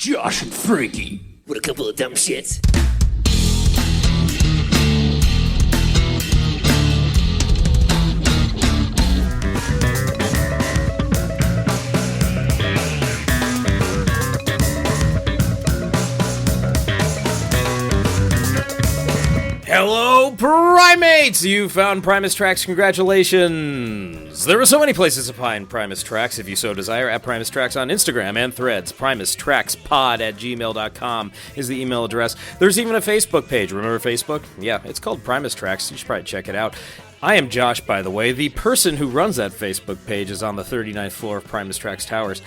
Josh and Frankie. What a couple of dumb shits. Hello, Primates! You found Primus Tracks. Congratulations! There are so many places to find Primus Tracks, if you so desire, at Primus Tracks on Instagram and Threads. PrimusTracksPod@gmail.com is the email address. There's even a Facebook page. Remember Facebook? Yeah, it's called Primus Tracks. You should probably check it out. I am Josh, by the way. The person who runs that Facebook page is on the 39th floor of Primus Tracks Towers.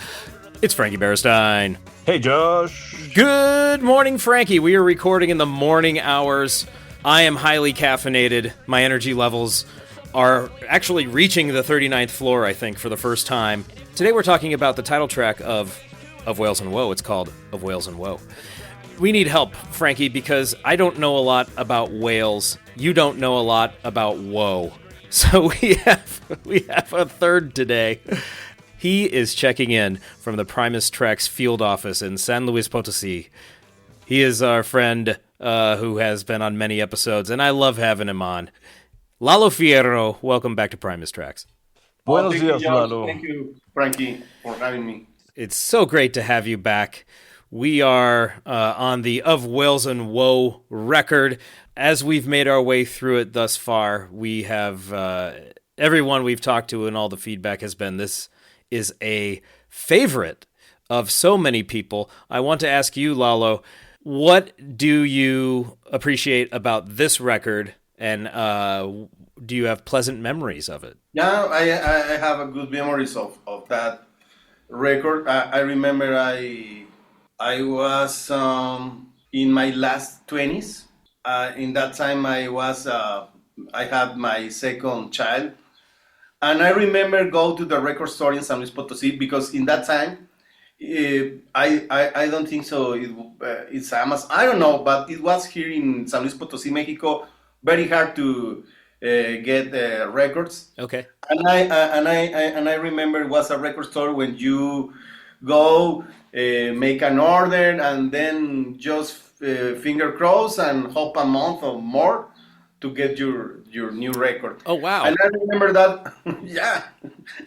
It's Frankie Berestein. Hey, Josh. Good morning, Frankie. We are recording in the morning hours. I am highly caffeinated. My energy levels are actually reaching the 39th floor, I think, for the first time. Today we're talking about the title track of Whales and Woe. It's called Of Whales and Woe. We need help, Frankie, because I don't know a lot about whales. You don't know a lot about woe. So we have a third today. He is checking in from the Primus Tracks field office in San Luis Potosí. He is our friend who has been on many episodes, and I love having him on. Lalo Fierro, welcome back to Primus Tracks. Buenos thank dias, you, Josh. Lalo. Thank you, Frankie, for having me. It's so great to have you back. We are on the Of Whales and Woe record. As we've made our way through it thus far, we have everyone we've talked to and all the feedback has been this is a favorite of so many people. I want to ask you, Lalo, what do you appreciate about this record, and do you have pleasant memories of it? Yeah, I have a good memories of that record. I remember I was in my last 20s. In that time, I had my second child, and I remember go to the record store in San Luis Potosí because in that time. I don't think so. It's Amazon. I don't know, but it was here in San Luis Potosí, Mexico. Very hard to get records. Okay. And I remember it was a record store when you go make an order and then just finger cross and hope a month or more to get your new record. Oh wow! And I remember that. Yeah,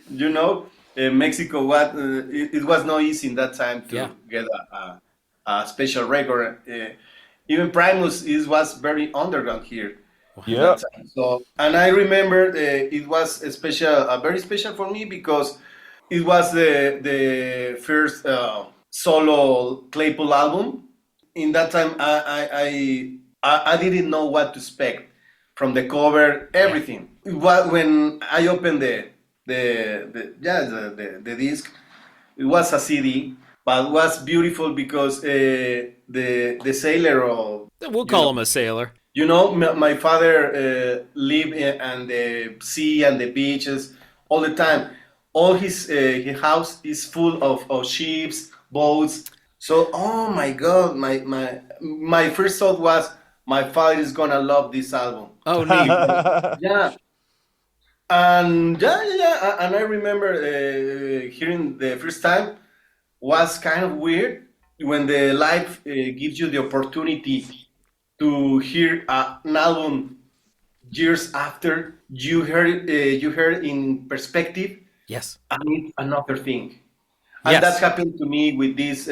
you know. Mexico, it was not easy in that time to get a special record. Even Primus was very underground here. Yeah. So, and I remember it was very special for me because it was the first solo Claypool album. In that time, I didn't know what to expect from the cover, everything. It was when I opened the disc. It was a CD, but it was beautiful because the sailor, or we'll call him a sailor. You know, my father lived on the sea and the beaches all the time. All his house is full of ships, boats. So, oh my God, my first thought was my father is gonna love this album. Oh, neat. Yeah. And and I remember hearing the first time was kind of weird when the life gives you the opportunity to hear an album years after you heard in perspective. Yes. And it's another thing. And Yes. that happened to me with this.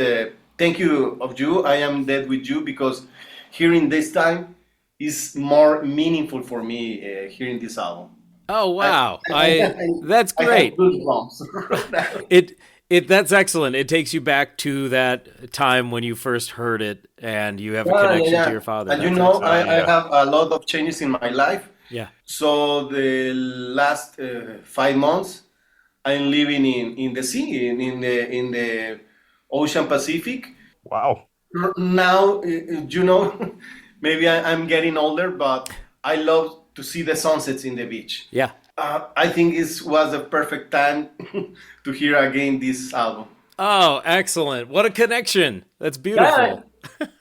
Thank you of you. I am dead with you because hearing this time is more meaningful for me. Hearing this album. Oh wow! That's great. I have goosebumps. That's excellent. It takes you back to that time when you first heard it, and you have a connection to your father. And That's you know, excellent. I have a lot of changes in my life. Yeah. So the last 5 months, I'm living in the sea, in the Ocean Pacific. Wow. Now, you know, maybe I'm getting older, but I love to see the sunsets in the beach. Yeah. I think it was the perfect time to hear again this album. Oh, excellent. What a connection. That's beautiful.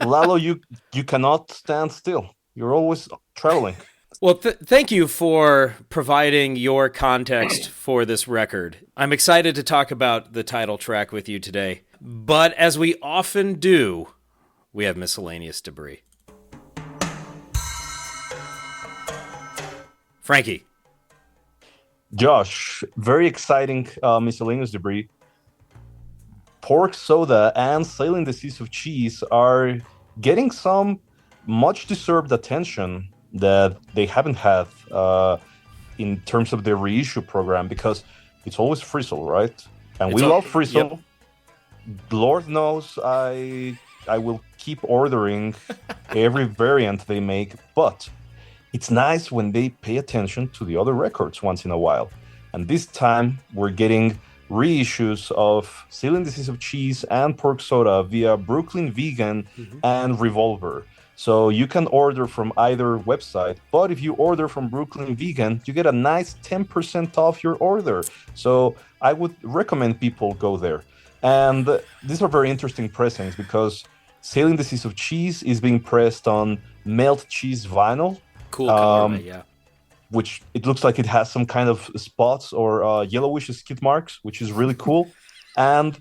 Lalo, you cannot stand still. You're always traveling. Well, thank you for providing your context for this record. I'm excited to talk about the title track with you today. But as we often do, we have miscellaneous debris. Frankie. Josh, very exciting miscellaneous debris. Pork soda and Sailing the Seas of Cheese are getting some much deserved attention that they haven't had in terms of their reissue program, because it's always Frizzle, right? And we love Frizzle. Yep. Lord knows I will keep ordering every variant they make, but it's nice when they pay attention to the other records once in a while. And this time we're getting reissues of Sailing the Seas of Cheese and Pork Soda via Brooklyn Vegan and Revolver. So you can order from either website, but if you order from Brooklyn Vegan, you get a nice 10% off your order. So I would recommend people go there. And these are very interesting pressings because Sailing the Seas of Cheese is being pressed on melt cheese vinyl. Cool colorway, yeah. Which it looks like it has some kind of spots or yellowish skid marks, which is really cool. And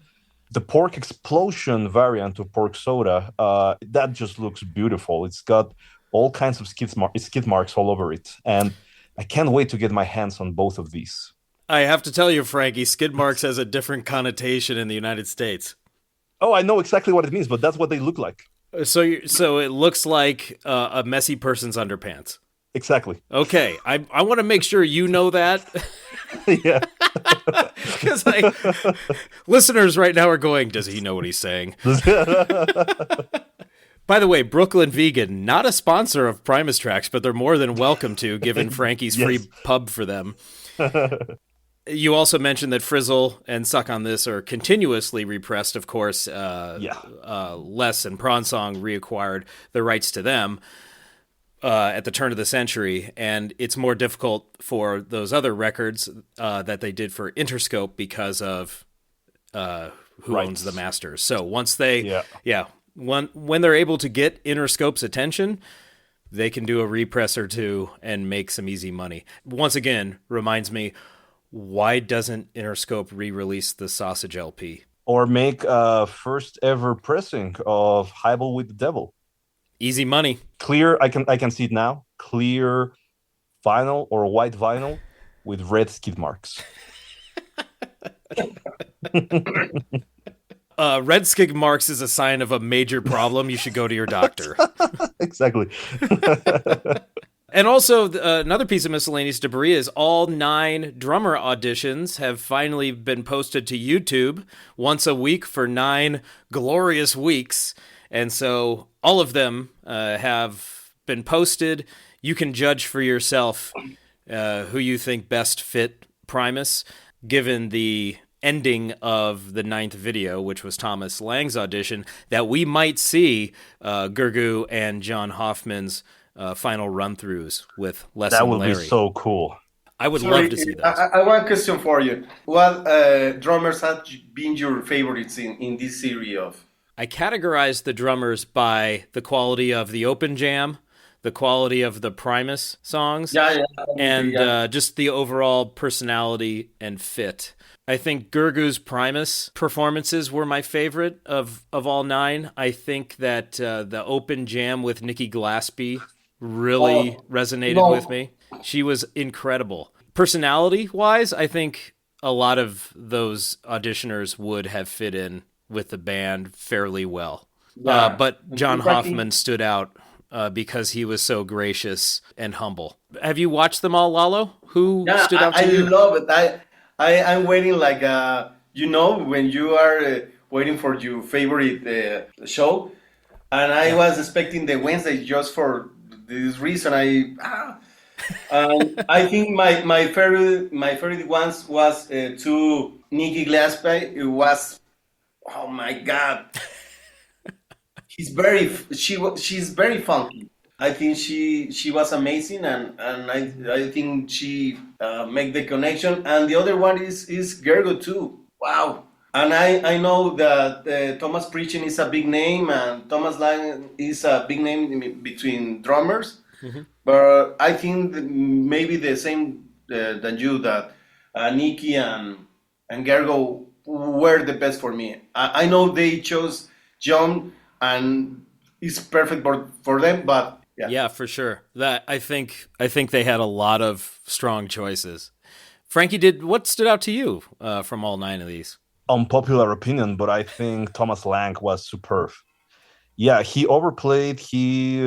the Pork Explosion variant of Pork Soda, that just looks beautiful. It's got all kinds of skid marks all over it. And I can't wait to get my hands on both of these. I have to tell you, Frankie, skid marks has a different connotation in the United States. Oh, I know exactly what it means, but that's what they look like. So it looks like a messy person's underpants. Exactly. Okay, I want to make sure you know that. Yeah. Because listeners right now are going, does he know what he's saying? By the way, Brooklyn Vegan, not a sponsor of Primus Tracks, but they're more than welcome to, given Frankie's free pub for them. You also mentioned that Frizzle and Suck on This are continuously repressed, of course. Les and Prawn Song reacquired the rights to them at the turn of the century, and it's more difficult for those other records that they did for Interscope because of who owns the masters. So once they, when they're able to get Interscope's attention, they can do a repress or two and make some easy money. Once again, reminds me, why doesn't Interscope re-release the Sausage LP? Or make a first ever pressing of Highball with the Devil. Easy money. Clear, I can see it now. Clear vinyl or white vinyl with red skid marks. Red skid marks is a sign of a major problem. You should go to your doctor. Exactly. And also, another piece of miscellaneous debris is all 9 drummer auditions have finally been posted to YouTube once a week for 9 glorious weeks. And so all of them have been posted. You can judge for yourself who you think best fit Primus, given the ending of the 9th video, which was Thomas Lang's audition, that we might see Gergu and John Hoffman's final run-throughs with Les and Larry. That would be so cool. I would love to see those. I want a question for you. What drummers have been your favorites in this series of? I categorized the drummers by the quality of the open jam, the quality of the Primus songs, and just the overall personality and fit. I think Gergu's Primus performances were my favorite of all 9. I think that the open jam with Nikki Glaspie really resonated with me. She was incredible. Personality-wise, I think a lot of those auditioners would have fit in with the band fairly well. But John Hoffman stood out because he was so gracious and humble. Have you watched them all, Lalo? Who stood out to you? I love it. I'm waiting like, when you are waiting for your favorite show, and I was expecting the Wednesday just for this reason. I think my favorite ones was to Nikki Glaspie. It was, oh my God, she's very funky. I think she was amazing, and I think she made the connection. And the other one is Gergo too. Wow. And I know that Thomas Preaching is a big name, and Thomas Lang is a big name between drummers. Mm-hmm. But I think maybe the same than you, that Nikki and Gergo were the best for me. I know they chose John, and it's perfect for them, but yeah. Yeah, for sure. That I think they had a lot of strong choices. Frankie, what stood out to you from all 9 of these? Unpopular opinion, but I think Thomas Lang was superb. Yeah, he overplayed. He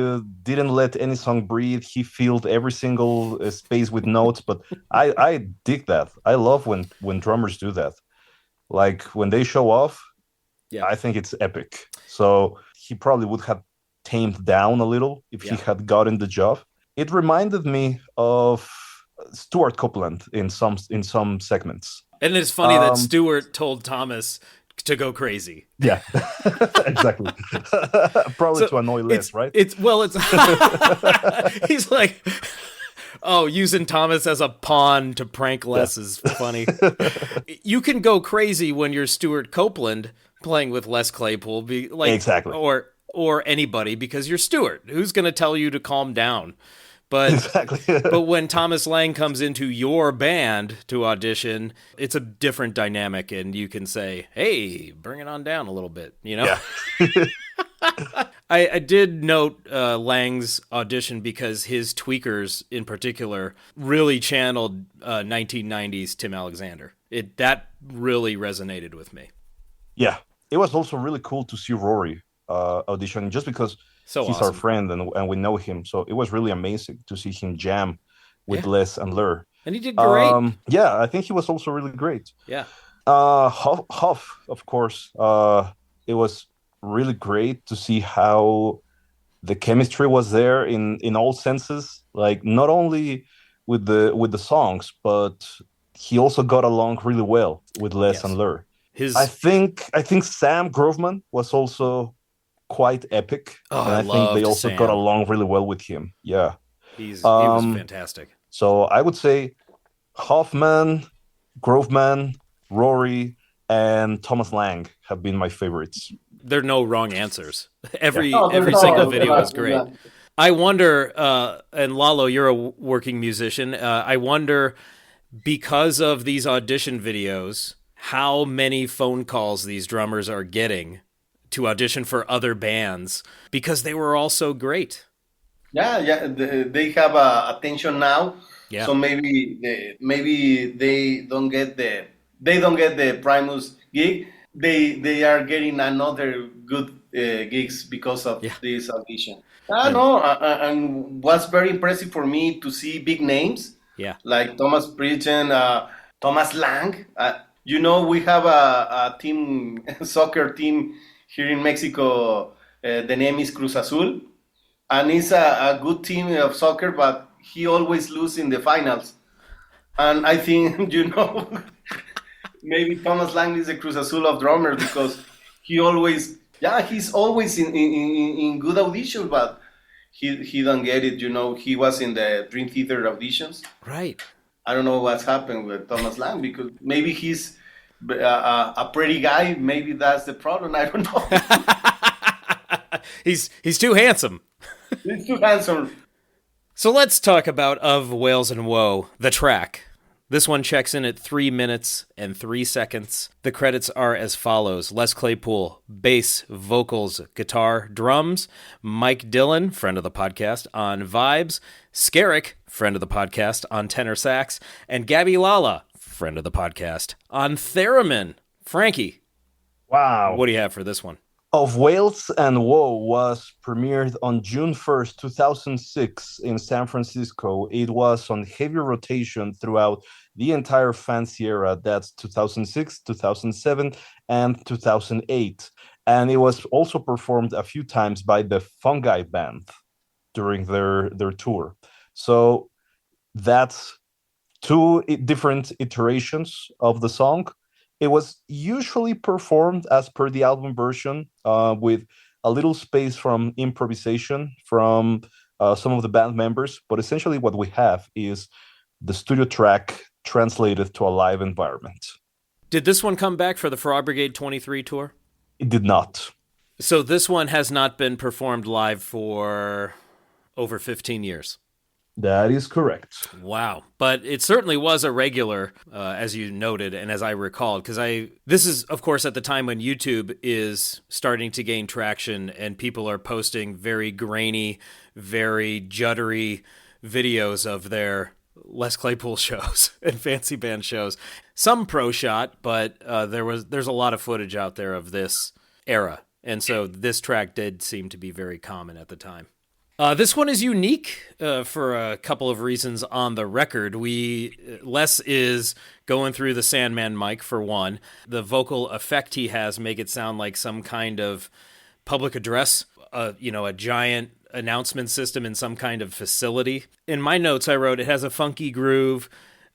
didn't let any song breathe. He filled every single space with notes. But I dig that. I love when drummers do that. Like when they show off, Yeah. I think it's epic. So he probably would have tamed down a little if he had gotten the job. It reminded me of Stuart Copeland in some segments. And it's funny that Stuart told Thomas to go crazy. Yeah, exactly. Probably to annoy Les, right? It's he's like, oh, using Thomas as a pawn to prank Les is funny. You can go crazy when you're Stuart Copeland playing with Les Claypool, exactly, or anybody, because you're Stuart. Who's going to tell you to calm down? But exactly. But when Thomas Lang comes into your band to audition, it's a different dynamic, and you can say, "Hey, bring it on down a little bit," you know. Yeah. I did note Lang's audition because his tweakers, in particular, really channeled 1990s Tim Alexander. That really resonated with me. Yeah, it was also really cool to see Rory auditioning, just because he's awesome. our friend and we know him. So it was really amazing to see him jam with Les and Lur. And he did great. Yeah, I think he was also really great. Yeah. Huff, of course. It was really great to see how the chemistry was there in all senses. Like not only with the songs, but he also got along really well with Les and Lur. I think Sam Groveman was also quite epic. Oh, and I think they also got along really well with him. Yeah. He was fantastic. So I would say Hoffman, Groveman, Rory, and Thomas Lang have been my favorites. There are no wrong answers. Every single video was great. Yeah. I wonder, and Lalo, you're a working musician. I wonder, because of these audition videos, how many phone calls these drummers are getting to audition for other bands because they were all so great. Yeah, they have attention now. Yeah. So maybe they don't get the Primus gig. They are getting another good gigs because of this audition. And was very impressive for me to see big names. Yeah. Like Thomas Pridgen, Thomas Lang. We have a team, soccer team here in Mexico. The name is Cruz Azul, and it's a good team of soccer, but he always loses in the finals. And I think, maybe Thomas Lang is the Cruz Azul of drummers because he's always in good auditions, but he don't get it. He was in the Dream Theater auditions. Right. I don't know what's happened with Thomas Lang because maybe he's a pretty guy. Maybe that's the problem. I don't know. He's too handsome. He's too handsome. So let's talk about Of Wales and Woe, the track. This one checks in at 3 minutes and 3 seconds. The credits are as follows. Les Claypool, bass, vocals, guitar, drums. Mike Dillon, friend of the podcast, on vibes. Skerrick, friend of the podcast, on tenor sax. And Gabby Lala, friend of the podcast, on theremin. Frankie. Wow. What do you have for this one? Of Wales and Woe was premiered on June 1st, 2006 in San Francisco. It was on heavy rotation throughout the entire fancy era. That's 2006, 2007, and 2008. And it was also performed a few times by the Fungi Band during their tour. So that's 2 different iterations of the song. It was usually performed as per the album version, with a little space from improvisation from some of the band members. But essentially what we have is the studio track translated to a live environment. Did this one come back for the Frog Brigade 23 tour? It did not. So this one has not been performed live for over 15 years. That is correct. Wow. But it certainly was a regular, as you noted, and as I recalled, because this is, of course, at the time when YouTube is starting to gain traction and people are posting very grainy, very juddery videos of their Les Claypool shows and fancy band shows. Some pro shot, but there's a lot of footage out there of this era. And so this track did seem to be very common at the time. This one is unique for a couple of reasons on the record. Les is going through the Sandman mic for one. The vocal effect he has make it sound like some kind of public address, a giant announcement system in some kind of facility. In my notes, I wrote it has a funky groove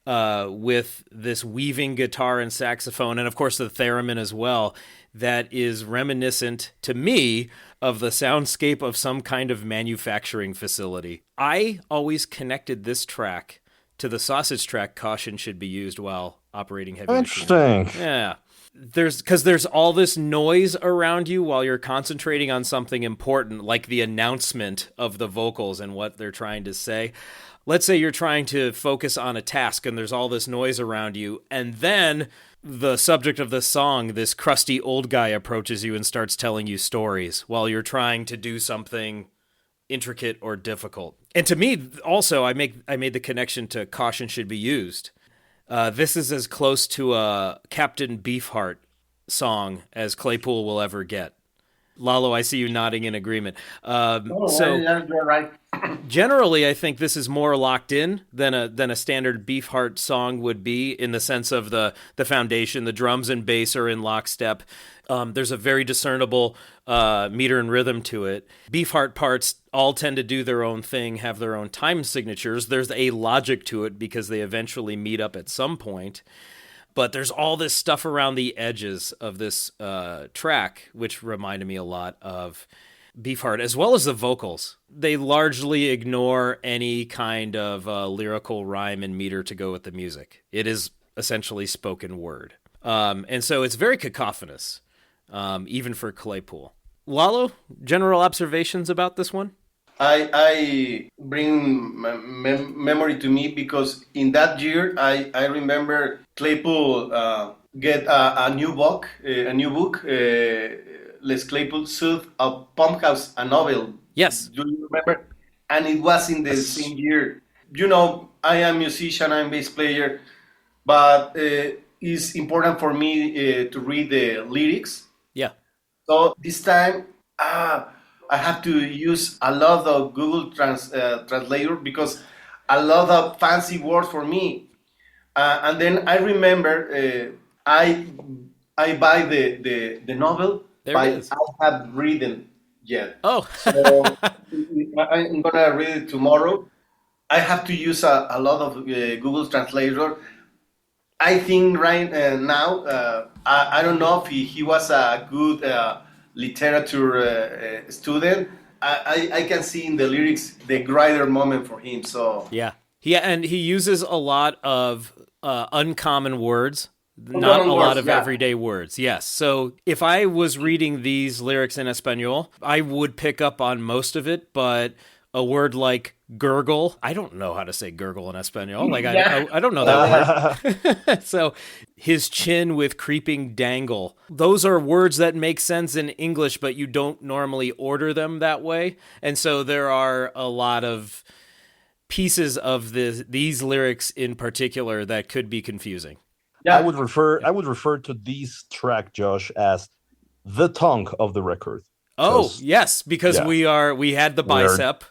with this weaving guitar and saxophone, and of course the theremin as well, that is reminiscent to me of the soundscape of some kind of manufacturing facility. I always connected this track to the Sausage track, Caution Should Be Used While Operating Heavy Interesting. Machinery. Yeah. There's all this noise around you while you're concentrating on something important, like the announcement of the vocals and what they're trying to say. Let's say you're trying to focus on a task and there's all this noise around you, and then the subject of the song, this crusty old guy, approaches you and starts telling you stories while you're trying to do something intricate or difficult. And to me, also, I made the connection to Caution Should Be Used. This is as close to a Captain Beefheart song as Claypool will ever get. Lalo, I see you nodding in agreement. You're right. Generally, I think this is more locked in than a standard Beefheart song would be, in the sense of the foundation. The drums and bass are in lockstep. There's a very discernible meter and rhythm to it. Beefheart parts all tend to do their own thing, have their own time signatures. There's a logic to it because they eventually meet up at some point. But there's all this stuff around the edges of this track, which reminded me a lot of Beefheart, as well as the vocals. They largely ignore any kind of lyrical rhyme and meter to go with the music. It is essentially spoken word. And so it's very cacophonous, even for Claypool. Lalo, general observations about this one? I bring memory to me because in that year I remember Claypool get a new book, Les Claypool South of Pumphouse, a novel. Yes. Do you remember? And it was in the same year. I am a musician, I'm a bass player, but it's important for me to read the lyrics. Yeah. So this time, I have to use a lot of Google Translator because a lot of fancy words for me. And then I remember I buy the novel, There but it is. I haven't read yet. Oh. So I'm gonna read it tomorrow. I have to use a lot of Google Translator. I think right now, I don't know if he was a good literature student. I can see in the lyrics the greater moment for him. So Yeah. And he uses a lot of uncommon words, not a lot of everyday words. Yes. So if I was reading these lyrics in Espanol, I would pick up on most of it, but a word like gurgle, I don't know how to say gurgle in Espanol. Like I don't know that word. So his chin with creeping dangle, those are words that make sense in English, but you don't normally order them that way. And so there are a lot of pieces of these lyrics in particular that could be confusing. Yeah. I would refer to this track, Josh, as the tongue of the record. Oh, yes, because we had the bicep.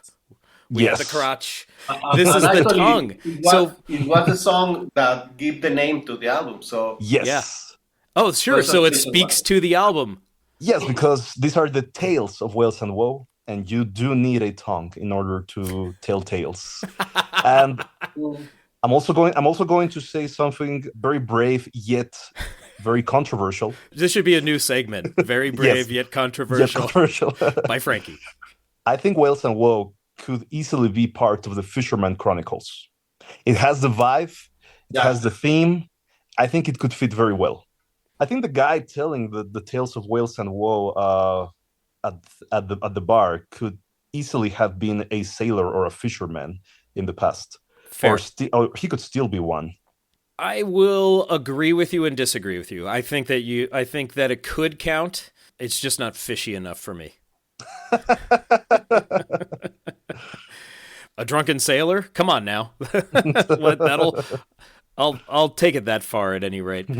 We had the crotch. This is the tongue. It was the song that gave the name to the album. So yes. Yeah. Oh, sure. So it speaks to the album. Yes, because these are the tales of Wales and Woe, and you do need a tongue in order to tell tales. And I'm also going to say something very brave yet very controversial. This should be a new segment. Very brave yet controversial. By Frankie. I think Wales and Woe could easily be part of the Fisherman Chronicles. It has the vibe, it has the theme. I think it could fit very well. I think the guy telling the tales of Wales and Woe at the bar could easily have been a sailor or a fisherman, in the past. Fair. Or he could still be one. I will agree with you and disagree with you. I think that it could count. It's just not fishy enough for me. A drunken sailor? Come on now. I'll take it that far at any rate.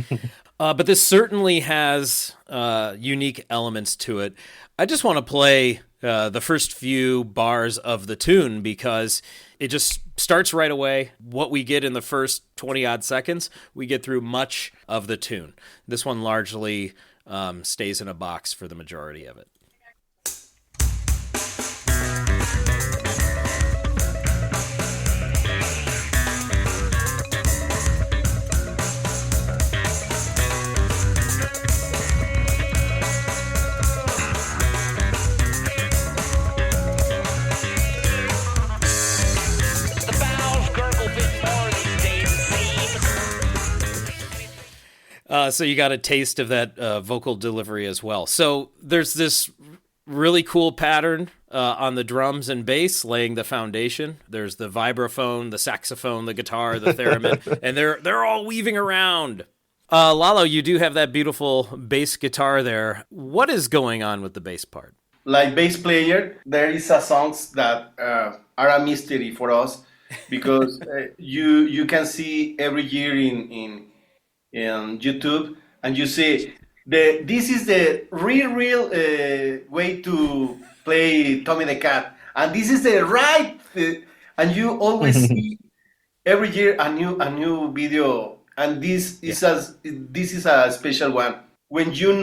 But this certainly has unique elements to it. I just want to play the first few bars of the tune because it just starts right away. What we get in the first 20-odd seconds, we get through much of the tune. This one largely stays in a box for the majority of it. So you got a taste of that vocal delivery as well. So there's this really cool pattern on the drums and bass laying the foundation. There's the vibraphone, the saxophone, the guitar, the theremin, and they're all weaving around. Lalo, you do have that beautiful bass guitar there. What is going on with the bass part? Like bass player, there is a songs that are a mystery for us because you can see every year in YouTube, and you see this is the real way to play Tommy the Cat, and this is the right, and you always see every year a new video, and this is a special one. When you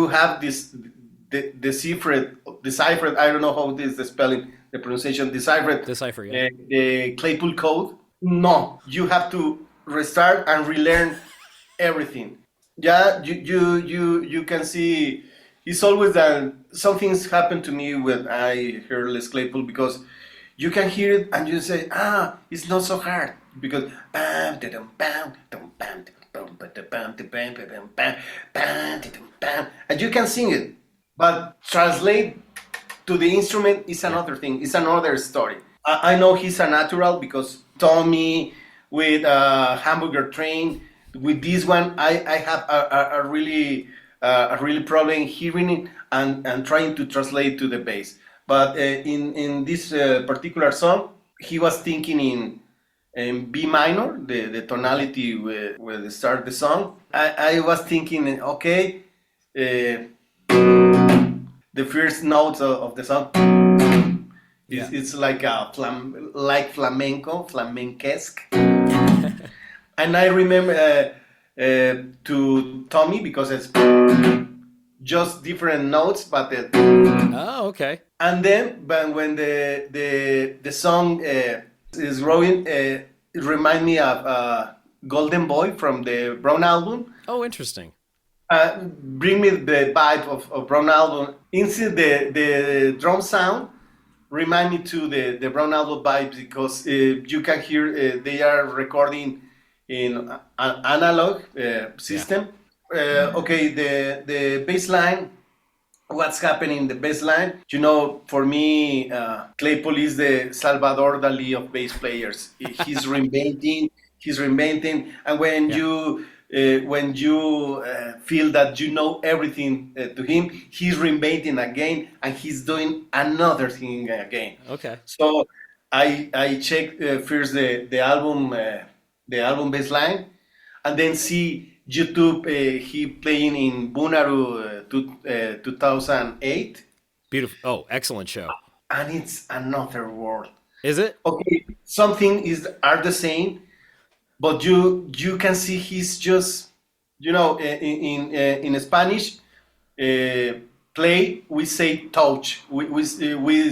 have this deciphered. I don't know how it is the spelling, the pronunciation. Decipher. Yeah. The Claypool code. No, you have to restart and relearn everything. Yeah, you can see it's always that something's happened to me when I hear Les Claypool, because you can hear it and you say, it's not so hard, because and you can sing it, but translate to the instrument is another thing. It's another story. I know he's a natural because Tommy with Hamburger Train. With this one, I have a really problem hearing it and trying to translate to the bass. But in this particular song, he was thinking in B minor, the tonality where they start the song. I was thinking, okay, the first notes of the song, it's like a flamenquesque. And I remember to Tommy, because it's just different notes, but okay. And then, but when the song is growing, it reminds me of Golden Boy from the Brown album. Oh, interesting. Bring me the vibe of Brown album. Instead, the drum sound remind me to the Brown album vibe, because you can hear they are recording in an analog system. Okay, the bass line, what's happening in the bass line? You know, for me, Claypool is the Salvador Dali of bass players. He's reinventing, and when you feel that you know everything to him, he's reinventing again, and he's doing another thing again. Okay. So I check first the album bass line, and then see YouTube. He playing in Bunaru 2008. Beautiful. Oh, excellent show. And it's another world. Is it? Okay, something are the same, but you can see he's just, in Spanish, play, we say touch. We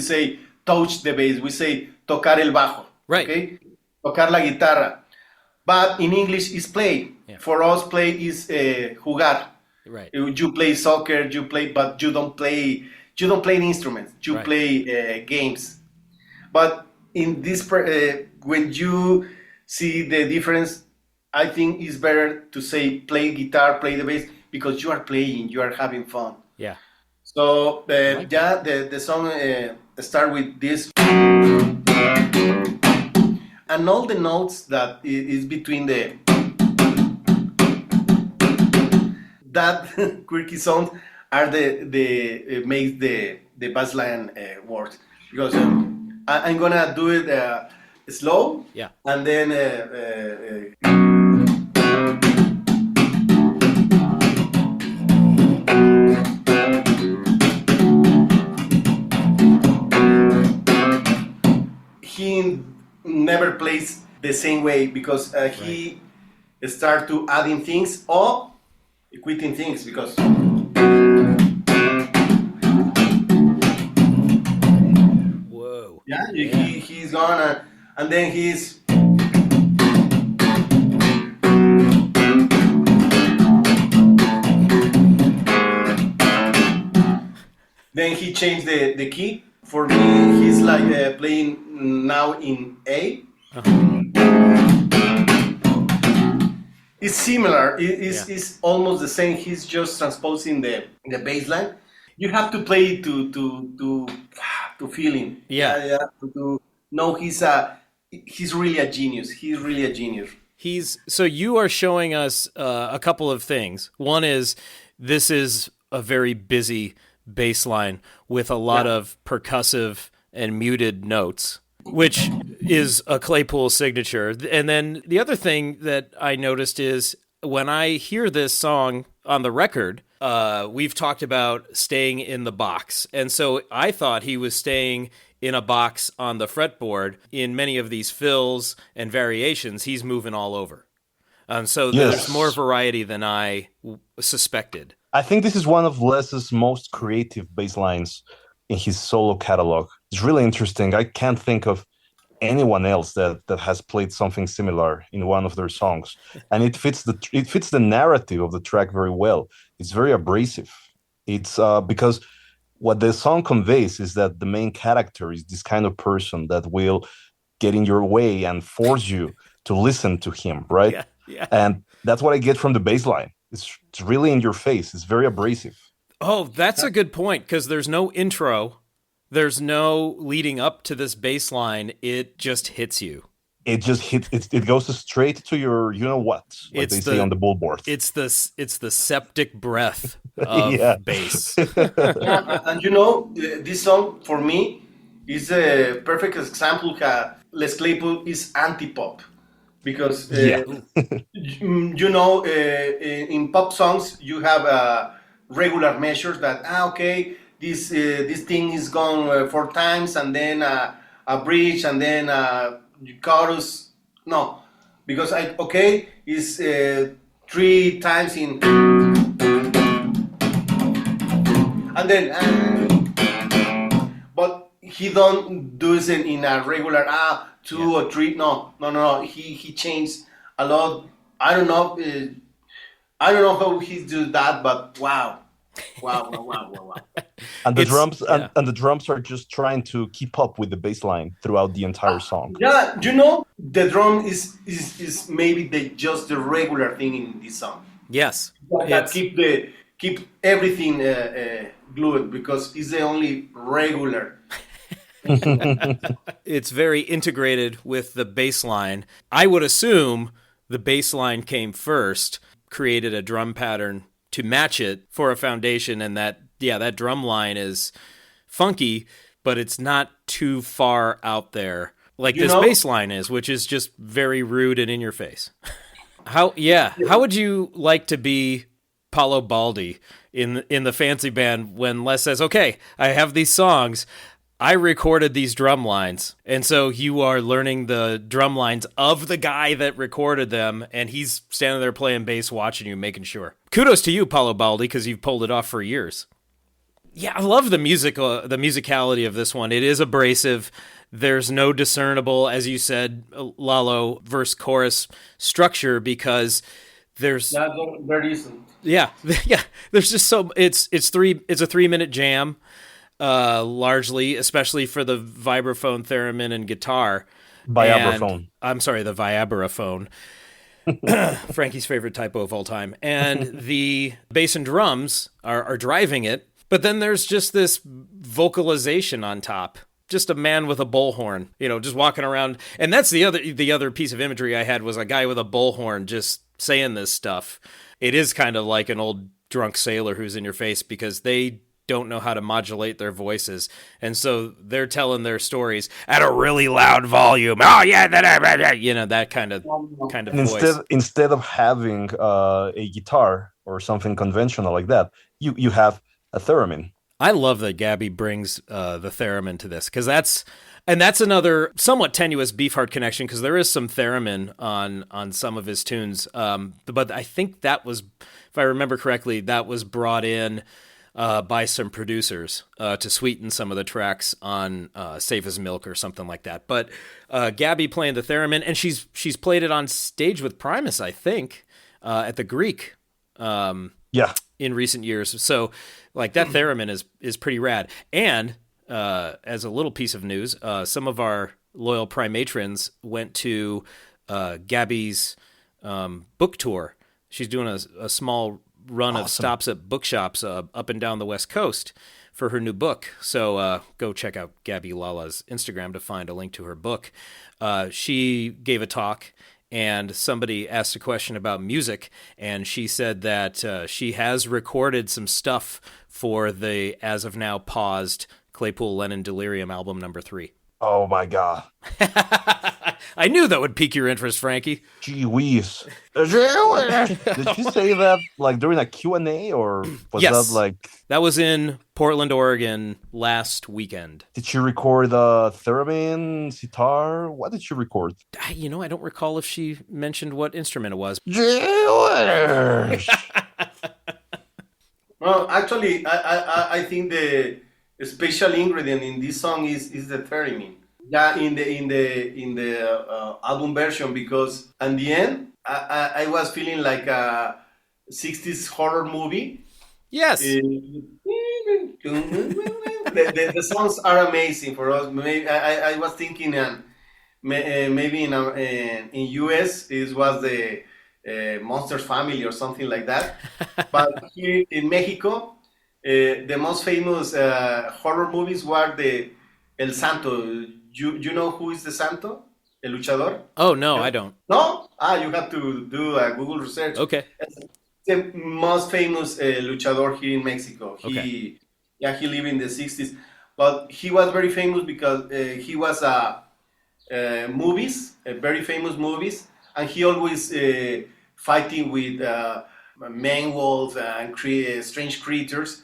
say touch the bass. We say tocar el bajo. Right. Okay? Tocar la guitarra. But in English is play. Yeah. For us, play is jugar. Right. You play soccer, but you don't play instruments. You play games. But in this, when you see the difference, I think it's better to say play guitar, play the bass, because you are playing, you are having fun. Yeah. So the song start with this. and all the notes that is between that quirky sound are the makes the bass line work, because I'm gonna do it slow, Yeah. and then he never plays the same way, because he start to adding things or quitting things, because Whoa. yeah, he's gonna, and then he's then he changed the key. For me, he's like playing now in A. It's similar. It's almost the same. He's just transposing the bass line. You have to play it to feel him. Yeah. To know he's really a genius. He's really a genius. So you are showing us a couple of things. One is this is a very busy bass line with a lot of percussive and muted notes, which is a Claypool signature. And then the other thing that I noticed is when I hear this song on the record, we've talked about staying in the box. And so I thought he was staying in a box on the fretboard. In many of these fills and variations, he's moving all over. So there's more variety than I suspected. I think this is one of Les's most creative bass lines in his solo catalog. It's really interesting. I can't think of anyone else that has played something similar in one of their songs, and it fits the narrative of the track very well. It's very abrasive. It's because what the song conveys is that the main character is this kind of person that will get in your way and force you to listen to him, right? Yeah. And that's what I get from the bass line. It's really in your face. It's very abrasive. Oh, that's a good point, because there's no intro. There's no leading up to this bass line. It just hits you. It just hits. It goes straight to your, you know what, like they say on the bullboard. It's the septic breath of bass. And this song for me is a perfect example how Les Claypool is anti-pop, because in pop songs you have regular measures that this thing is gone 4 times, and then a bridge, and then chorus. No, because is 3 times in, and then but he don't do it in a regular 2 or 3. No. He changed a lot. I don't know how he do that, but wow. And the drums are just trying to keep up with the bass line throughout the entire song. Yeah, the drum is maybe just the regular thing in this song. Yes, That keep everything glued, because it's the only regular. It's very integrated with the bass line. I would assume the bass line came first, created a drum pattern to match it for a foundation, and that drum line is funky, but it's not too far out there like this bass line is, which is just very rude and in your face. How would you like to be Paolo Baldi in the fancy band when Les says, "Okay, I have these songs, I recorded these drum lines," and so you are learning the drum lines of the guy that recorded them, and he's standing there playing bass, watching you, making sure. Kudos to you, Paolo Baldi, because you've pulled it off for years. Yeah, I love the musicality of this one. It is abrasive. There's no discernible, as you said, Lalo, verse-chorus structure, because there's... There isn't. Yeah. There's just so... It's a 3-minute jam. Largely, especially for the vibraphone, theremin, and guitar. Vibraphone. I'm sorry, the vibraphone. Frankie's favorite typo of all time. And the bass and drums are driving it, but then there's just this vocalization on top. just a man with a bullhorn, just walking around. And that's the other piece of imagery I had was a guy with a bullhorn just saying this stuff. It is kind of like an old drunk sailor who's in your face because they don't know how to modulate their voices. And so they're telling their stories at a really loud volume. Oh yeah, that kind of And voice. instead of having a guitar or something conventional like that, you have a theremin. I love that Gabby brings the theremin to this because that's another somewhat tenuous Beefheart connection because there is some theremin on some of his tunes. But I think that was, if I remember correctly, that was brought in by some producers to sweeten some of the tracks on Safe as Milk or something like that. But Gabby playing the theremin, and she's played it on stage with Primus, I think, at the Greek. In recent years. So like that theremin is pretty rad. And as a little piece of news, some of our loyal Primatrons went to Gabby's book tour. She's doing a small run of stops at bookshops up and down the West Coast for her new book. So go check out Gabby Lala's Instagram to find a link to her book. She gave a talk and somebody asked a question about music, and she said that she has recorded some stuff for the, as of now, paused Claypool Lennon Delirium album number 3. Oh my God. I knew that would pique your interest, Frankie. Gee whiz. Did you say that like during a Q&A or was Yes. that like... That was in Portland, Oregon last weekend. Did she record the theremin, sitar? What did she record? I don't recall if she mentioned what instrument it was. Well, actually, I think the special ingredient in this song is the theremin. Yeah, in the album version, because at the end I was feeling like a 60s horror movie. Yes. The songs are amazing for us. Maybe I was thinking maybe in US it was the Monsters Family or something like that. But here in Mexico, the most famous horror movies were the El Santo. You know who is the Santo? El Luchador? Oh, no, I don't. No? You have to do a Google research. Okay. The most famous luchador here in Mexico. Okay. He lived in the 60s. But he was very famous because he was movies, very famous movies, and he always fighting with man-wolves and strange creatures.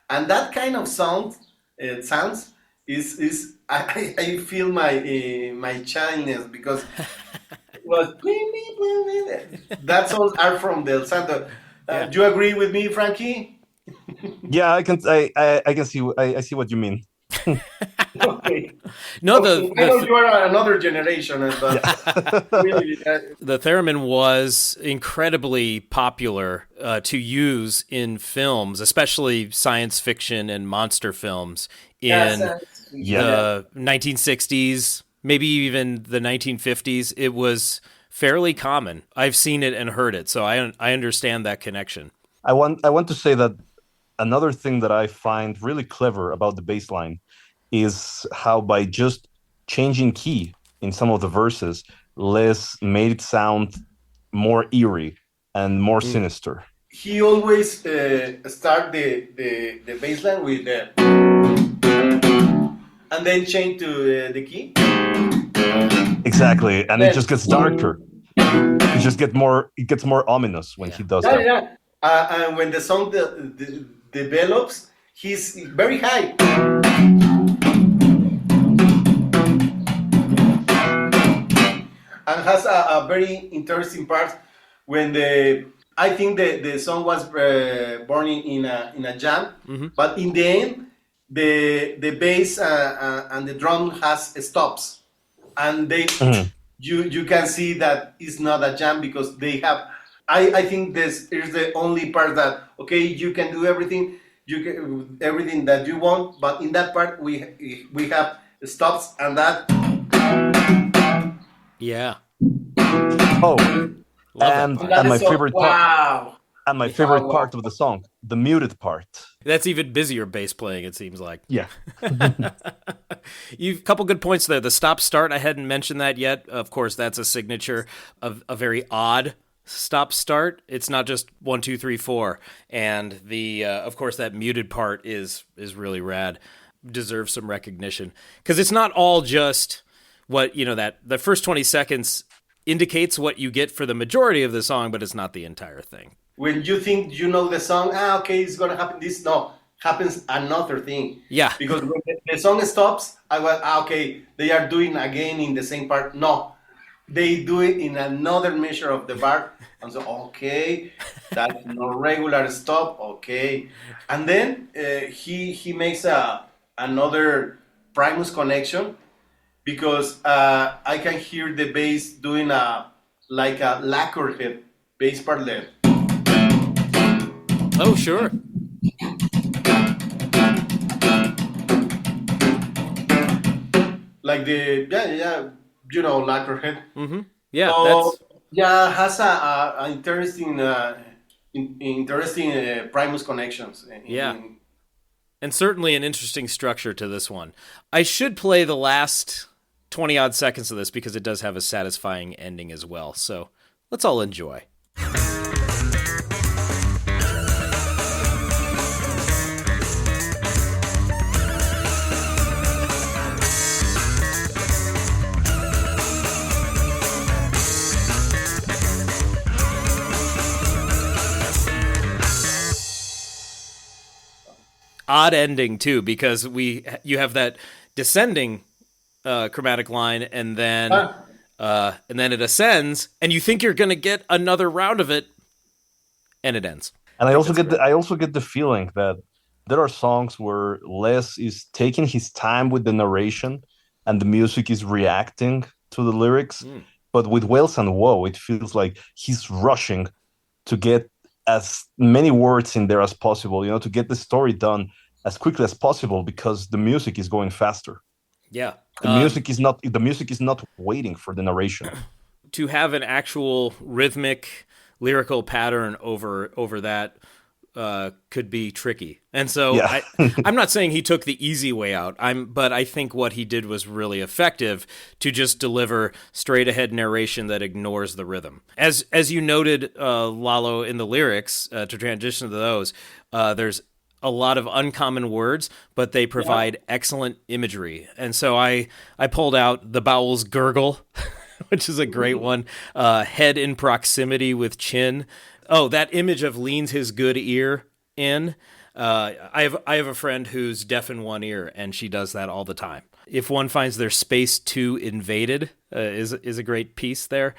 And that kind of sounds is I feel my childness because it was that songs are from Del Santo. Do you agree with me, Frankie? Yeah, I can see. I see what you mean. Okay. No, I know you are another generation, but really, the theremin was incredibly popular to use in films, especially science fiction and monster films in the 1960s, maybe even the 1950s. It was fairly common. I've seen it and heard it, so I understand that connection. I want to say that another thing that I find really clever about the bass line is how by just changing key in some of the verses, Les made it sound more eerie and more sinister. He always start the bass line with the and then change to the key. Exactly, and it just gets darker. It gets more ominous when he does that. Yeah. And when the song develops, he's very high. And has a very interesting part when I think the song was born in a jam, but in the end the bass and the drum has stops, and they you can see that it's not a jam because they have. I think this is the only part that you can do everything everything that you want, but in that part we have stops and that. Yeah. Oh, and my favorite part. Wow. And my favorite part of the song, the muted part. That's even busier bass playing, it seems like. Yeah. You've a couple good points there. The stop start, I hadn't mentioned that yet. Of course, that's a signature of a very odd stop start. It's not just 1 2 3 4, and the of course that muted part is really rad. Deserves some recognition because it's not all just what that the first 20 seconds indicates what you get for the majority of the song, but it's not the entire thing. When you think you know the song, okay, it's gonna happen. This happens another thing. Yeah, because when the song stops, I went, okay, they are doing again in the same part. No, they do it in another measure of the bar. And so, okay, that's no regular stop. Okay, and then he makes another Primus connection because I can hear the bass doing like a lacquerhead bass part there. Oh, sure. Like the lacquerhead. Mm-hmm. Yeah, so, has a interesting Primus connections. And certainly an interesting structure to this one. I should play the last 20 odd seconds of this because it does have a satisfying ending as well. So let's all enjoy. Odd ending too, because you have that descending chromatic line, and then it ascends, and you think you're going to get another round of it, and it ends. And I also get the feeling that there are songs where Les is taking his time with the narration, and the music is reacting to the lyrics. But with Wales and OWAW, it feels like he's rushing to get as many words in there as possible, to get the story done as quickly as possible because the music is going faster. Yeah. The music is not waiting for the narration. To have an actual rhythmic lyrical pattern over that could be tricky. And so I'm not saying he took the easy way out. But I think what he did was really effective to just deliver straight ahead narration that ignores the rhythm. As you noted, Lalo, in the lyrics, to transition to those, there's a lot of uncommon words, but they provide excellent imagery. And so I pulled out the bowels gurgle, which is a great one. Head in proximity with chin. Oh, that image of leans his good ear in. I have a friend who's deaf in one ear, and she does that all the time. If one finds their space too invaded, is a great piece there.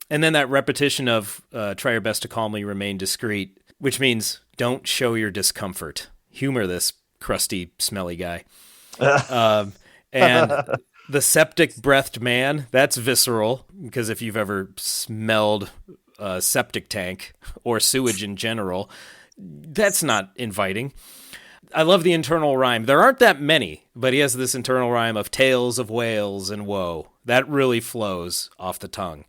And then that repetition of try your best to calmly remain discreet, which means don't show your discomfort. Humor this crusty, smelly guy. And the septic-breathed man, that's visceral, because if you've ever smelled a septic tank or sewage in general, that's not inviting. I love the internal rhyme. There aren't that many, but he has this internal rhyme of tales of whales and woe. That really flows off the tongue.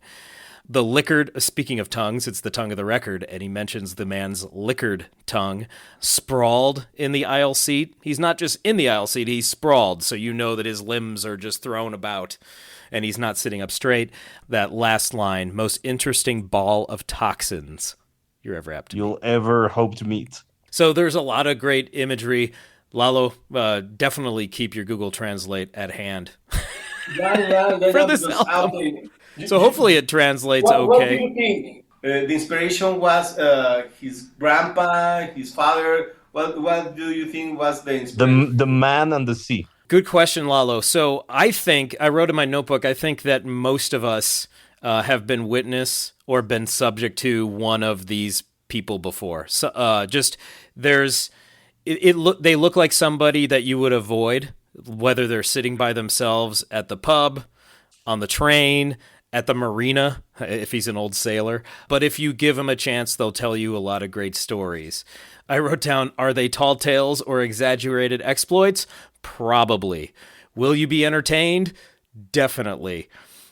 The liquored, speaking of tongues, it's the tongue of the record, and he mentions the man's liquored tongue, sprawled in the aisle seat. He's not just in the aisle seat, he's sprawled, so you know that his limbs are just thrown about, and he's not sitting up straight. That last line, most interesting ball of toxins you're ever apt to You'll ever hope to meet. So there's a lot of great imagery. Lalo, definitely keep your Google Translate at hand. For this album. So hopefully it translates okay. What do you think? The inspiration was his grandpa, his father. What do you think was the inspiration? The man and the sea. Good question, Lalo. So I wrote in my notebook, I think that most of us have been witness or been subject to one of these people before. So they look like somebody that you would avoid, whether they're sitting by themselves at the pub, on the train, at the marina, if he's an old sailor. But if you give them a chance, they'll tell you a lot of great stories. I wrote down, are they tall tales or exaggerated exploits? Probably. Will you be entertained? Definitely.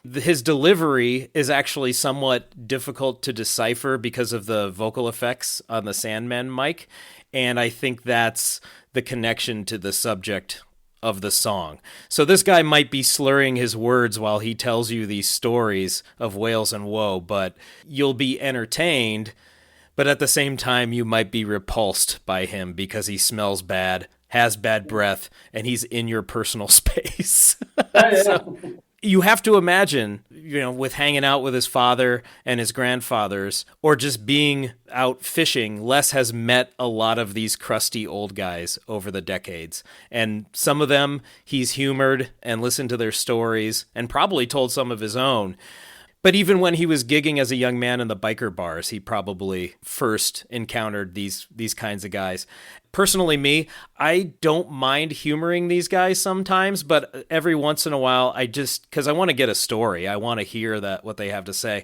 His delivery is actually somewhat difficult to decipher because of the vocal effects on the Sandman mic. And I think that's the connection to the subject of the song. So this guy might be slurring his words while he tells you these stories of Wales and Woe, but you'll be entertained, but at the same time you might be repulsed by him because he smells bad, has bad breath, and he's in your personal space. So you have to imagine, with hanging out with his father and his grandfathers, or just being out fishing, Les has met a lot of these crusty old guys over the decades. And some of them he's humored and listened to their stories and probably told some of his own. But even when he was gigging as a young man in the biker bars, he probably first encountered these kinds of guys. Personally, I don't mind humoring these guys sometimes, but every once in a while, because I want to get a story. I want to hear what they have to say.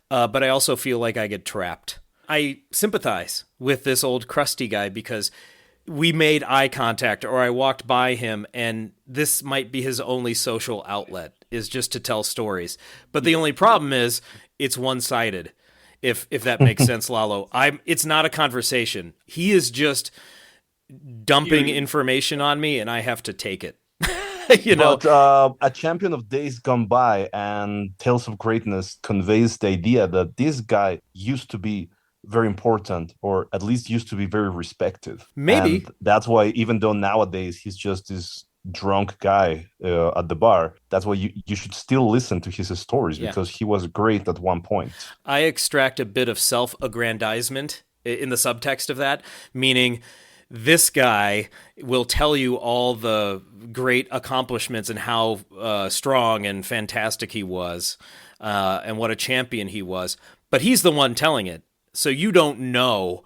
But I also feel like I get trapped. I sympathize with this old crusty guy because we made eye contact or I walked by him, and this might be his only social outlet, is just to tell stories. But the only problem is it's one-sided, if that makes sense, Lalo. It's not a conversation. He is just dumping information on me, and I have to take it. But a champion of days gone by and Tales of Greatness conveys the idea that this guy used to be very important, or at least used to be very respected. Maybe. And that's why, even though nowadays he's just this drunk guy at the bar, that's why you should still listen to his stories, because he was great at one point. I extract a bit of self-aggrandizement in the subtext of that, meaning this guy will tell you all the great accomplishments and how strong and fantastic he was, and what a champion he was. But he's the one telling it. So you don't know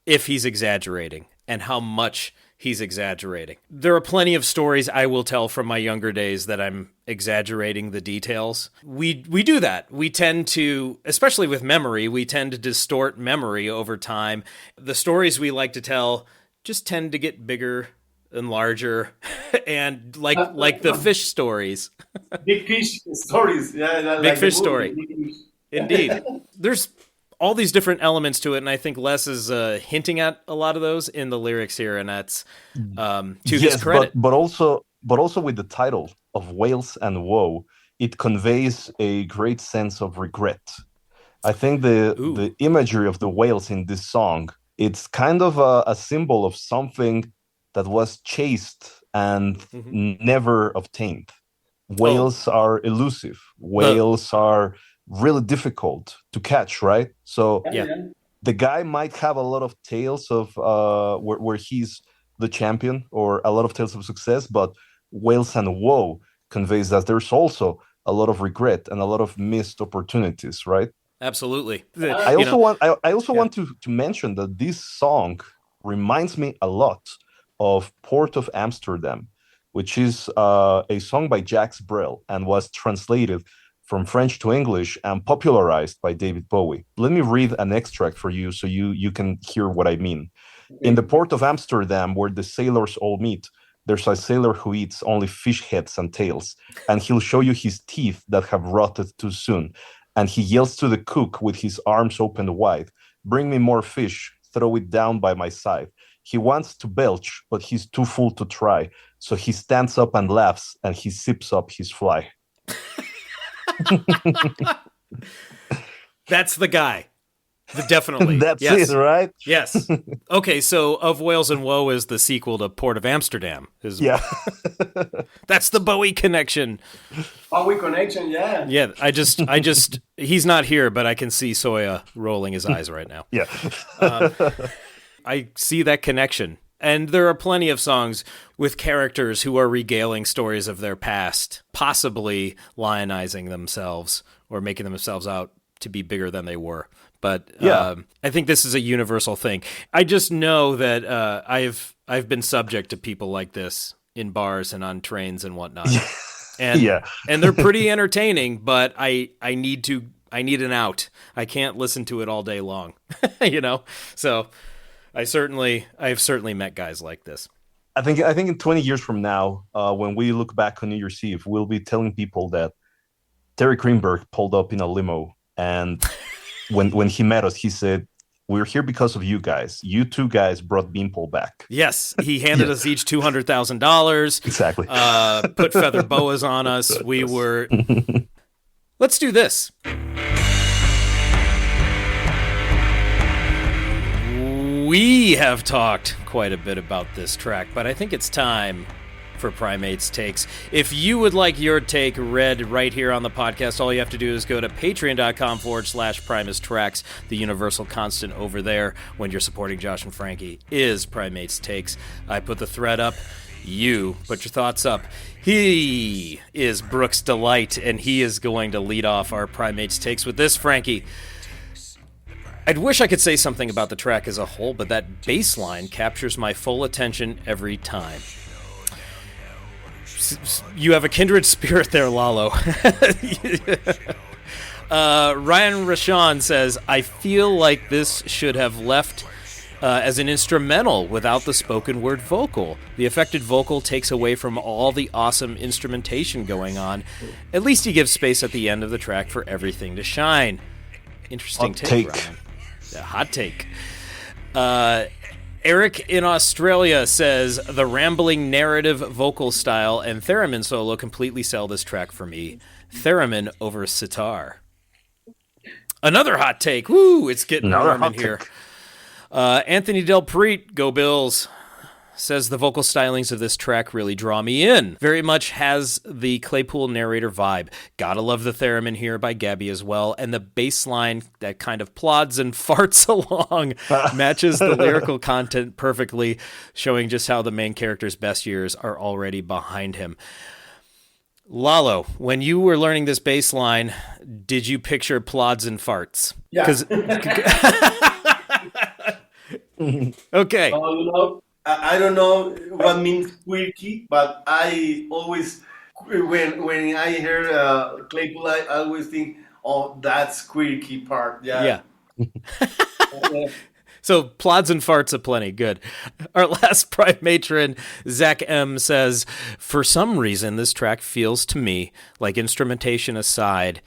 if he's exaggerating and how much he's exaggerating. There are plenty of stories I will tell from my younger days that I'm exaggerating the details. We do that. We tend to, especially with memory, we tend to distort memory over time. The stories we like to tell just tend to get bigger and larger, and like the fish stories. Big fish stories. Yeah, big fish story. Indeed. There's all these different elements to it, and I think Les is hinting at a lot of those in the lyrics here, and that's to his credit. But also with the title of Wales and Woe, it conveys a great sense of regret. I think the imagery of the whales in this song, it's kind of a symbol of something that was chased and never obtained. Whales are elusive. Whales are really difficult to catch, right? So the guy might have a lot of tales of where he's the champion, or a lot of tales of success, but Wales and Woe conveys that there's also a lot of regret and a lot of missed opportunities, right? Absolutely. I also want to mention that this song reminds me a lot of Port of Amsterdam, which is a song by Jacques Brel and was translated from French to English and popularized by David Bowie. Let me read an extract for you so you can hear what I mean. In the port of Amsterdam, where the sailors all meet, there's a sailor who eats only fish heads and tails, and he'll show you his teeth that have rotted too soon. And he yells to the cook with his arms opened wide, "Bring me more fish, throw it down by my side." He wants to belch, but he's too full to try. So he stands up and laughs, and he sips up his fly. That's the guy. Definitely. That's it, right? Yes. Okay, so Of Wales and Woe is the sequel to Port of Amsterdam. That's the Bowie connection. Bowie connection, yeah. Yeah, I just he's not here, but I can see Soya rolling his eyes right now. Yeah. I see that connection. And there are plenty of songs with characters who are regaling stories of their past, possibly lionizing themselves or making themselves out to be bigger than they were. But I think this is a universal thing. I just know that I've been subject to people like this in bars and on trains and whatnot. And and they're pretty entertaining, but I need an out. I can't listen to it all day long. So I've certainly met guys like this. I think in 20 years from now, when we look back on New Year's Eve, we'll be telling people that Terry Greenberg pulled up in a limo, and when he met us, he said, we're here because of you guys. You two guys brought Beanpole back. Yes, he handed us each $200,000. Exactly. Put feather boas on us. We were... Let's do this. We have talked quite a bit about this track, but I think it's time for Primate's Takes. If you would like your take read right here on the podcast, all you have to do is go to patreon.com/Primus Tracks. The universal constant over there when you're supporting Josh and Frankie is Primate's Takes. I put the thread up. You put your thoughts up. He is Brooks Delight, and he is going to lead off our Primate's Takes with this, Frankie. I'd wish I could say something about the track as a whole, but that bass line captures my full attention every time. You have a kindred spirit there, Lalo. Ryan Rashawn says, I feel like this should have left as an instrumental without the spoken word vocal. The affected vocal takes away from all the awesome instrumentation going on. At least he gives space at the end of the track for everything to shine. Interesting take, Ryan. A hot take. Eric in Australia says, the rambling narrative vocal style and theremin solo completely sell this track for me. Theremin over sitar. Another hot take. Woo, it's getting warm in here. Anthony Del Preet, go Bills, says the vocal stylings of this track really draw me in. Very much has the Claypool narrator vibe. Gotta love the theremin here by Gabby as well. And the bass line that kind of plods and farts along matches the lyrical content perfectly, showing just how the main character's best years are already behind him. Lalo, when you were learning this bass line, did you picture plods and farts? Yeah. Okay. I don't know what means quirky, but I always, when I hear Claypool, I always think, oh, that's quirky part. Yeah. So plods and farts aplenty. Good. Our last Prime matron, Zach M, says, for some reason, this track feels to me like, instrumentation aside,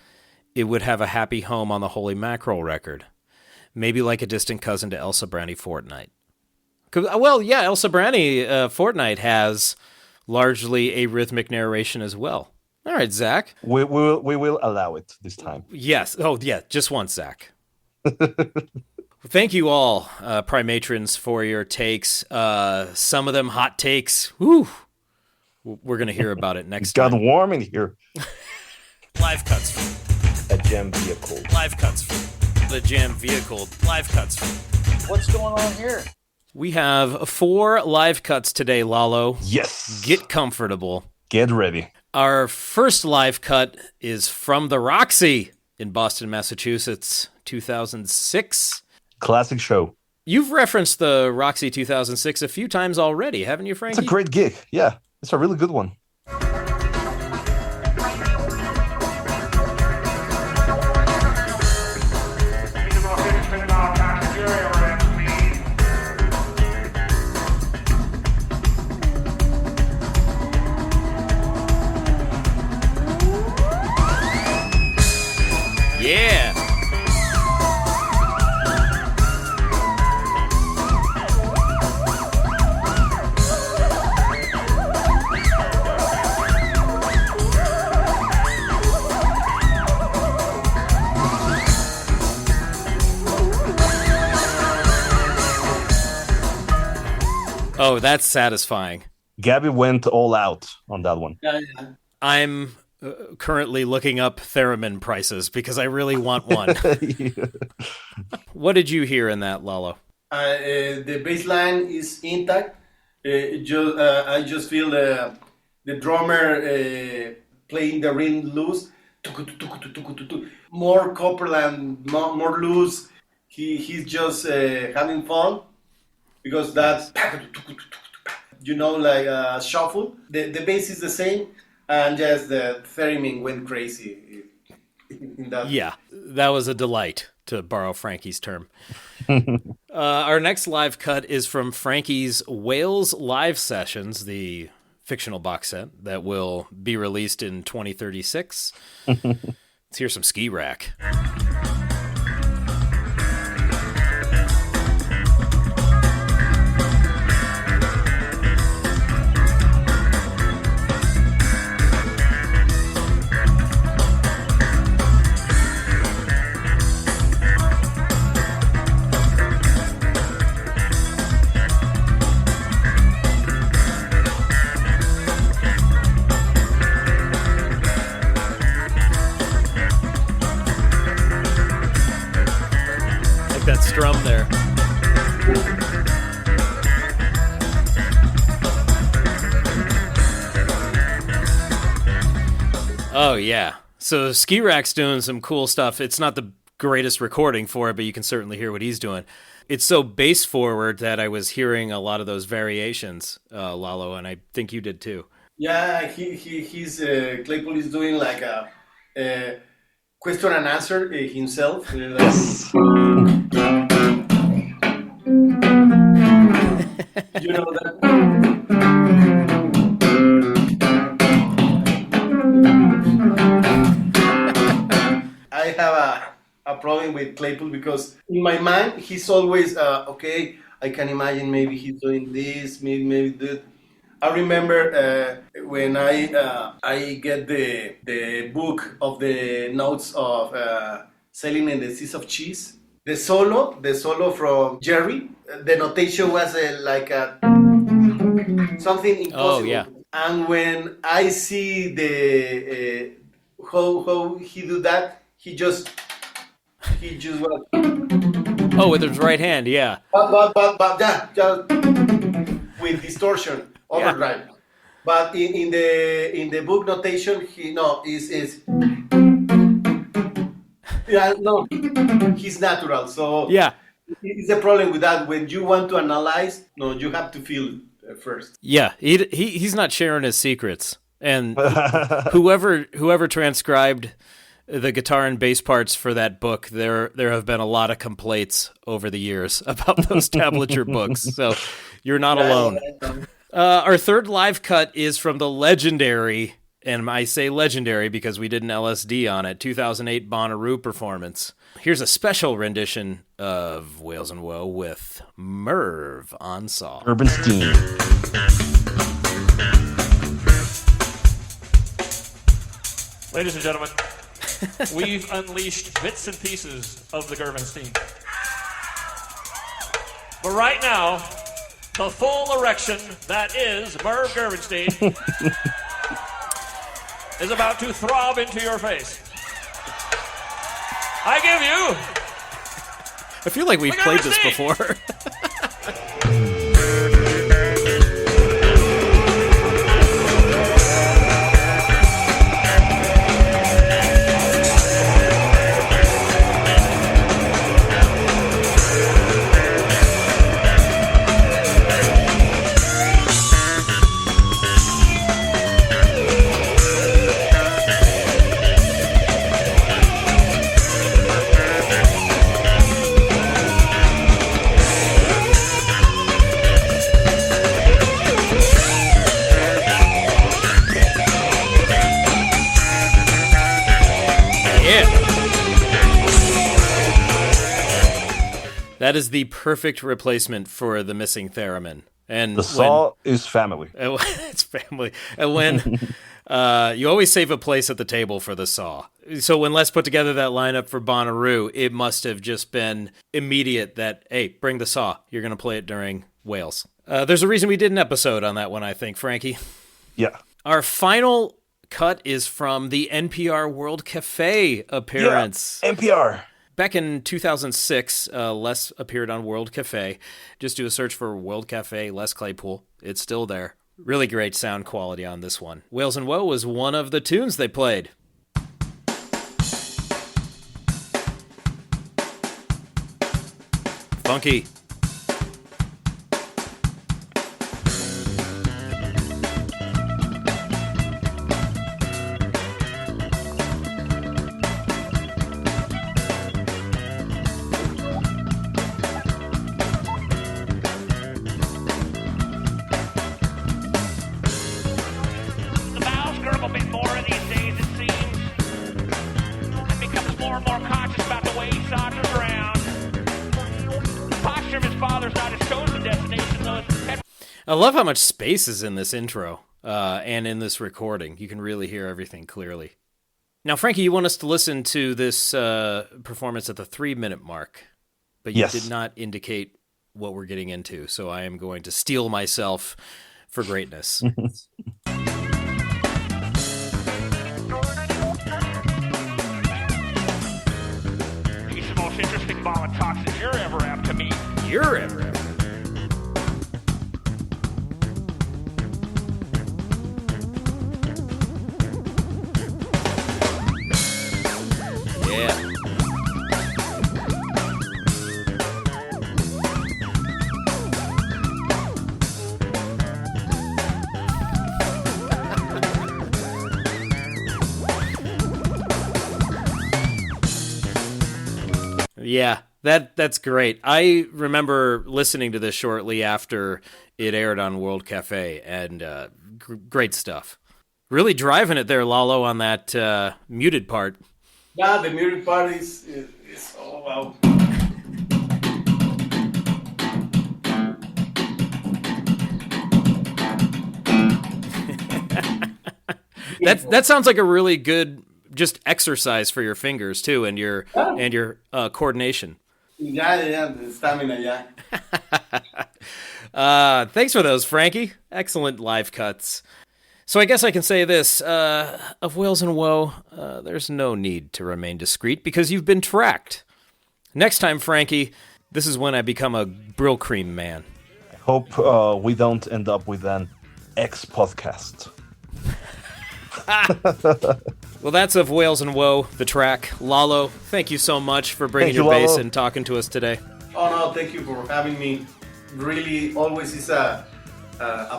it would have a happy home on the Holy Mackerel record. Maybe like a distant cousin to Elsa Brandy Fortnite. Well, yeah, Elsa Brandy Fortnite has largely a rhythmic narration as well. All right, Zach. We will allow it this time. Yes. Oh, yeah, just once, Zach. Thank you all, Primatrons, for your takes. Some of them hot takes. Woo! We're going to hear about it next time. It got warm in here. Live cuts. A jam vehicle. Live cuts. The jam vehicle. Live cuts. What's going on here? We have 4 live cuts today, Lalo. Yes. Get comfortable. Get ready. Our first live cut is from the Roxy in Boston, Massachusetts, 2006. Classic show. You've referenced the Roxy 2006 a few times already, haven't you, Frankie? It's a great gig. Yeah, it's a really good one. Yeah. Oh, that's satisfying. Gabby went all out on that one. Yeah. I'm currently looking up theremin prices because I really want one. What did you hear in that, Lalo? The bass line is intact. I just feel the drummer playing the rhythm loose. More Copperland, more loose. He's just having fun because that's, like a shuffle. The bass is the same. And just the theremin went crazy. Yeah, that was a delight, to borrow Frankie's term. Our next live cut is from Frankie's Wales Live Sessions, the fictional box set that will be released in 2036. Let's hear some Ski Rack. Oh, yeah. So Ski Rack's doing some cool stuff. It's not the greatest recording for it, but you can certainly hear what he's doing. It's so bass forward that I was hearing a lot of those variations, Lalo, and I think you did too. Yeah, he's Claypool is doing like a question and answer himself. Yes. You know that. I have a problem with Claypool because in my mind he's always okay. I can imagine maybe he's doing this, maybe that. I remember when I get the book of the notes of Sailing in the Seas of Cheese. The solo from Jerry. The notation was like a something impossible. Oh, yeah. And when I see the how he do that, he just was. Oh, with his right hand, yeah. But yeah, just with distortion, overdrive. Yeah. But in the book notation, is yeah, no, he's natural. So yeah, it's a problem with that. When you want to analyze, no, you have to feel it first. Yeah, he's not sharing his secrets. And whoever transcribed the guitar and bass parts for that book, there have been a lot of complaints over the years about those tablature books. So you're not alone. Our third live cut is from the legendary, and I say legendary because we did an LSD on it, 2008 Bonnaroo performance. Here's a special rendition of Wales and Woe with Merv on saw. Urbanstein. Ladies and gentlemen, we've unleashed bits and pieces of the Gerbenstein. But right now, the full erection that is Merv Gerbenstein is about to throb into your face. I give you... I feel like we've played this before. That is the perfect replacement for the missing theremin. And the saw is family. It's family. And when you always save a place at the table for the saw. So when Les put together that lineup for Bonnaroo, it must have just been immediate that, hey, bring the saw. You're going to play it during Wales. There's a reason we did an episode on that one, I think, Frankie. Yeah. Our final cut is from the NPR World Cafe appearance. Yeah, NPR. Back in 2006, Les appeared on World Cafe. Just do a search for World Cafe, Les Claypool. It's still there. Really great sound quality on this one. Wales and Woe was one of the tunes they played. Funky. I love how much space is in this intro and in this recording. You can really hear everything clearly. Now, Frankie, you want us to listen to this performance at the 3-minute mark, but you did not indicate what we're getting into, so I am going to steel myself for greatness. He's the most interesting ball of toxins you're ever apt to meet. You're ever. Yeah, that's great. I remember listening to this shortly after it aired on World Cafe, and great stuff. Really driving it there, Lalo, on that muted part. Yeah, the muted part is oh wow. That sounds like a really good just exercise for your fingers too, and your coordination. Yeah, the stamina, yeah. Thanks for those, Frankie. Excellent live cuts. So I guess I can say this, of Whales and Woe, there's no need to remain discreet because you've been tracked. Next time, Frankie, this is when I become a Brill Cream man. I hope we don't end up with an X-podcast. Well, that's of Whales and Woe, the track. Lalo, thank you so much for bringing your bass and talking to us today. Oh no, thank you for having me. Really, always is a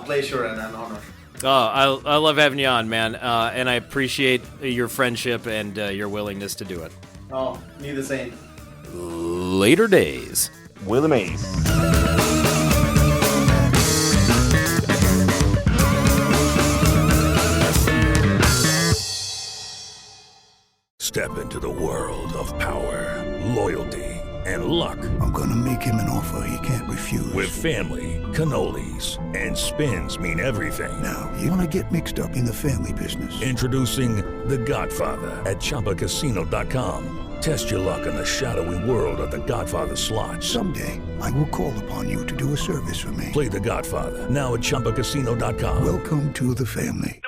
pleasure and an honor. Oh, I love having you on, man, and I appreciate your friendship and your willingness to do it. Oh, me the same. Later days. Willie Mays. Step into the world of power, loyalty, and luck. I'm gonna make him an offer he can't refuse. With family, cannolis, and spins mean everything. Now, you wanna get mixed up in the family business. Introducing The Godfather at ChumbaCasino.com. Test your luck in the shadowy world of The Godfather slot. Someday, I will call upon you to do a service for me. Play The Godfather now at ChumbaCasino.com. Welcome to the family.